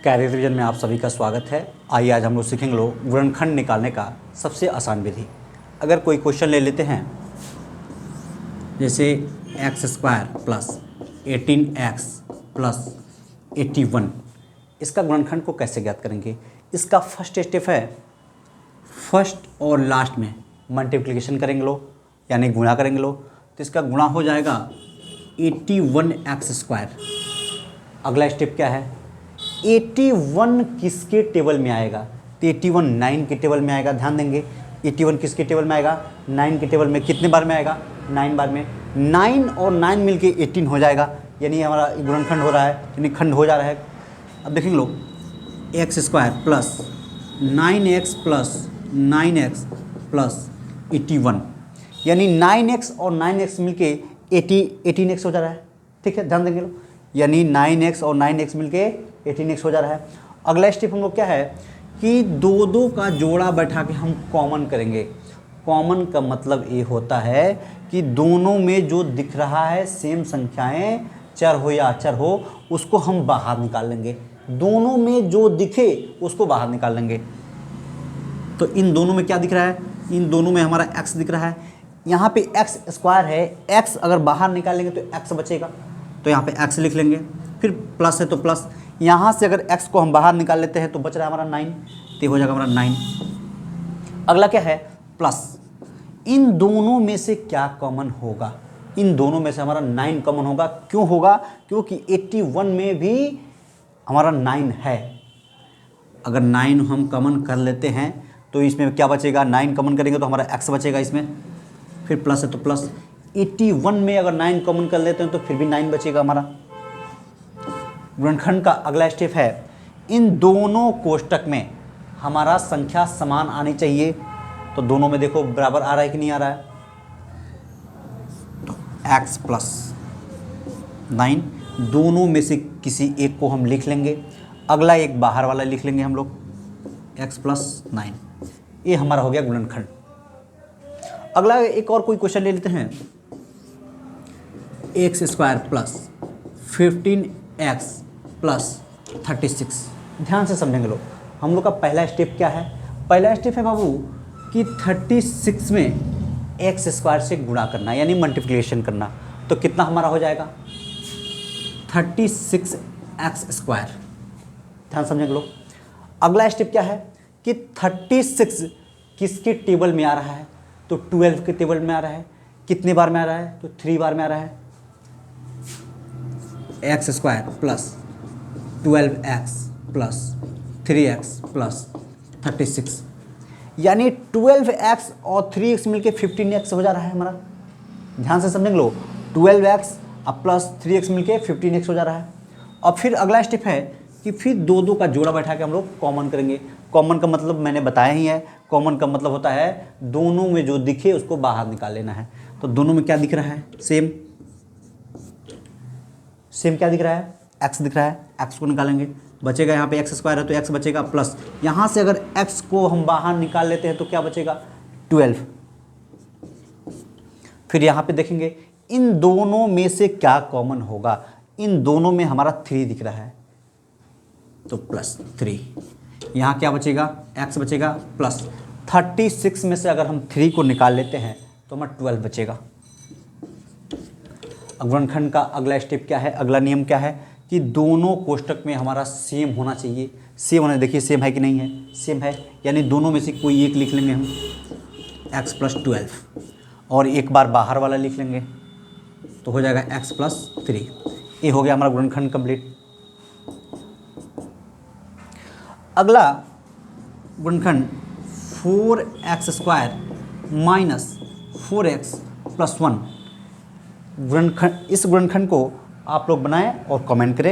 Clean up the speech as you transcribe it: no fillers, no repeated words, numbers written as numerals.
Career revision में आप सभी का स्वागत है। आइए आज हम लोग सीखेंगे गुणनखंड निकालने का सबसे आसान विधि। अगर कोई क्वेश्चन ले लेते हैं जैसे x² प्लस 18x प्लस 81, इसका गुणनखंड को कैसे ज्ञात करेंगे। इसका फर्स्ट स्टेप है, फर्स्ट और लास्ट में मल्टीप्लिकेशन करेंगे यानी गुणा करेंगे तो इसका गुणा हो जाएगा 81x²। अगला स्टेप क्या है, 81 किसके टेबल में आएगा, तो 81 9 के टेबल में आएगा। ध्यान देंगे 81 किसके टेबल में आएगा, 9 के टेबल में। कितने बार में आएगा, 9 बार में। 9 और 9 मिलके 18 हो जाएगा, यानी हमारा गुणनखंड हो रहा है, यानी खंड हो जा रहा है। अब देखेंगे x² plus 9x plus 9x plus 81, यानी 9x और 9x मिलके 18x हो जा रहा है। ठीक है, ध्यान देंगे यानी 9x और 9x मिलके 18x हो जा रहा है। अगला स्टेप हम लोग क्या है कि दो का जोड़ा बैठा के हम कॉमन करेंगे। कॉमन का मतलब ये होता है कि दोनों में जो दिख रहा है सेम संख्याएं, चर हो या अचर हो, उसको हम बाहर निकाल लेंगे। दोनों में जो दिखे उसको बाहर निकाल लेंगे। तो इन दोनों में क्या दिख रहा है, इन दोनों में हमारा x दिख रहा है। यहाँ पे x² है, x अगर बाहर निकालेंगे तो x बचेगा, तो यहाँ पे x लिख लेंगे। फिर प्लस है तो प्लस, यहाँ से अगर x को हम बाहर निकाल लेते हैं तो बच रहा है हमारा 9, तो हो जाएगा हमारा 9। अगला क्या है, प्लस। इन दोनों में से क्या कॉमन होगा, इन दोनों में से हमारा 9 कॉमन होगा। क्यों होगा, क्योंकि 81 में भी हमारा 9 है। अगर 9 हम कॉमन कर लेते हैं तो इसमें क्या बचेगा, 9 कॉमन करेंगे तो हमारा x बचेगा इसमें। फिर प्लस है तो प्लस, 81 में अगर 9 कॉमन कर लेते हैं तो फिर भी 9 बचेगा हमारा। गुणनखंड का अगला स्टेप है, इन दोनों कोष्टक में हमारा संख्या समान आनी चाहिए। तो दोनों में देखो बराबर आ रहा है कि नहीं आ रहा है, तो x प्लस 9, दोनों में से किसी एक को हम लिख लेंगे। अगला एक बाहर वाला लिख लेंगे हम लोग, x प्लस 9। ये हमारा हो गया गुणनखंड। अगला एक और कोई क्वेश्चन ले लेते हैं, x² प्लस 15x प्लस 36। ध्यान से समझेंगे लोग, हम लोग का पहला स्टेप क्या है, पहला स्टेप है बाबू कि 36 में x² से गुणा करना, यानी मल्टीप्लिकेशन करना। तो कितना हमारा हो जाएगा, 36x²। ध्यान समझेंगे लोग। अगला स्टेप क्या है कि 36 किसके टेबल में आ रहा है, तो 12 के टेबल में आ रहा है। कितने बार में आ रहा है, तो 3 बार में आ रहा है। x² plus 12x plus 3x plus 36, यानी 12x और 3x मिलके 15x हो जा रहा है हमारा। ध्यान से समझेंगे लोग, 12x और प्लस 3x मिलके 15x हो जा रहा है। और फिर अगला स्टेप है कि फिर दो का जोड़ा बैठा के हम लोग कॉमन करेंगे। कॉमन का मतलब मैंने बताया ही है, कॉमन का मतलब होता है दोनों में जो दिखे उसको बाहर निकाल लेना है। तो दोनों में क्या दिख रहा है, सेम क्या दिख रहा है, x दिख रहा है। x को निकालेंगे, बचेगा यहाँ पे x² है तो x बचेगा प्लस, यहाँ से अगर x को हम बाहर निकाल लेते हैं तो क्या बचेगा, 12। फिर यहाँ पे देखेंगे इन दोनों में से क्या कॉमन होगा, इन दोनों में हमारा 3 दिख रहा है तो प्लस 3। यहाँ क्या बचेगा, x बचेगा प्लस 36 में से अगर हम 3 को निकाल लेते हैं तो हमारा 12 बचेगा। गुणनखंड का अगला स्टेप क्या है, अगला नियम क्या है कि दोनों कोष्टक में हमारा सेम होना चाहिए। सेम होना, देखिए सेम है कि नहीं है, सेम है, यानी दोनों में से कोई एक लिख लेंगे हम, x प्लस 12, और एक बार बाहर वाला लिख लेंगे तो हो जाएगा x प्लस 3। ये हो गया हमारा गुणनखंड कंप्लीट। अगला गुणनखंड 4x² माइनस 4x प्लस 1। गुणनखंड, इस गुणनखंड को आप लोग बनाएं और कमेंट करें।